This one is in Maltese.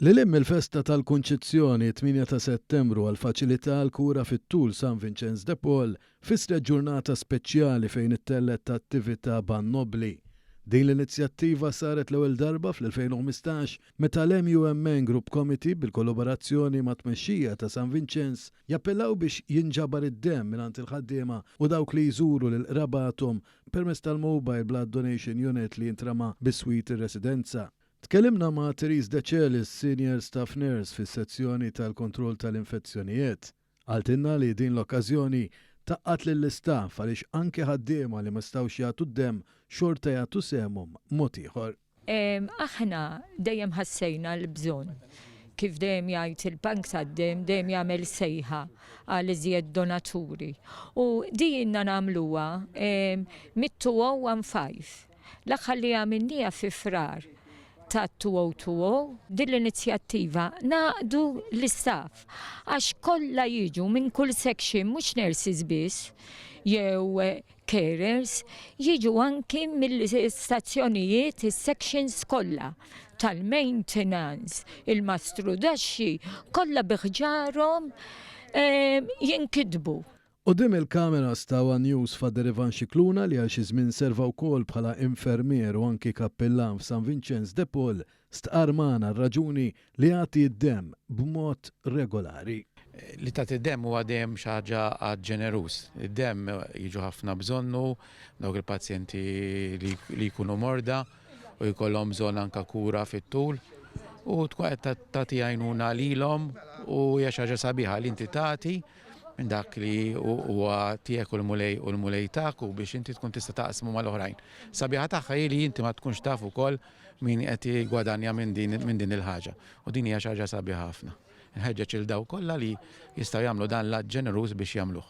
L-ilim il-festa tal-Kunċizzjoni 8 ta' Settembru għal faċilità l-kura fit-tul San Vincenz de Paul fisret ġurnata speċjali fejn it-tellet ta' attività Bannobli. Din l-inizjattiva saret l-ewwel darba fl-2015 meta l-MUMN Group Committee bil-kollaborazzjoni ma' tmexxija ta' San Vincenz jappellaw biex jinġabar id-demm mingħand il-ħaddiema u dawk li jżuru lil qrabathom permezz tal-Mobile Blood Donation Unit li jintrama bis-swit ir-residenza. Tkellimna ma' Therese De Celis, Senior Staff Nurse fis-sezzjoni tal-kontroll tal-infezzjonijiet. Għaltinna li din l-okkażjoni taqqat lill-istaff għaliex anke ħaddiema li ma stawx jagħtu d-demm xorta jagħtu semhom mod ieħor. Aħna dejjem ħassejna l-bżonn. Kif dejjem jgħid il-bank tad-demm dejjem jagħmel sejħa għal iżjed donaturi. U dinna nagħmluha mit-2015. L-aħħar li għamilniha fi frar ta' 2020 din l-inizjattiva naqdu l-istaff għax kollha jiġu minn kull section mhux nurses biss jew carers jiġu anki mill-istazzjonijiet is-sections kollha tal-maintenance, il-mastru daxxi kollha biħġarhom jinkitbu. Qudiem il-kameras ta' One News Fader Ivan Xikluna li għal xi żmien serva wkoll bħala infermier u anki kappellan f'San Vincenz de Paul stqar magħna r-raġuni li jagħti d-demm b'mod regolari. Li tagħti d-demm huwa dejjem xi ħaġa ġeneruż. Id-demm jiġu ħafna bżonnu dawk il-pazjenti li jkunu morda u jkollhom bżonn anke kura fit-tul u tkun qed tagħti għajnuna lilhom u hija xi ħaġa sabiħa li inti tagħti minn dak li huwa tiegħek u l-mulej tagħek u biex inti tkun tista' taqsmu mal-oħrajn. Sabiħa tagħha li inti ma tkunx taf ukoll min qed jigwadanja minn din il-ħaġa. U din hija xi ħaġa sabiħa ħafna. Nħeġġeġ il daw kollha li jistgħu jagħmlu dan l-att ġeneruż biex jagħmluh.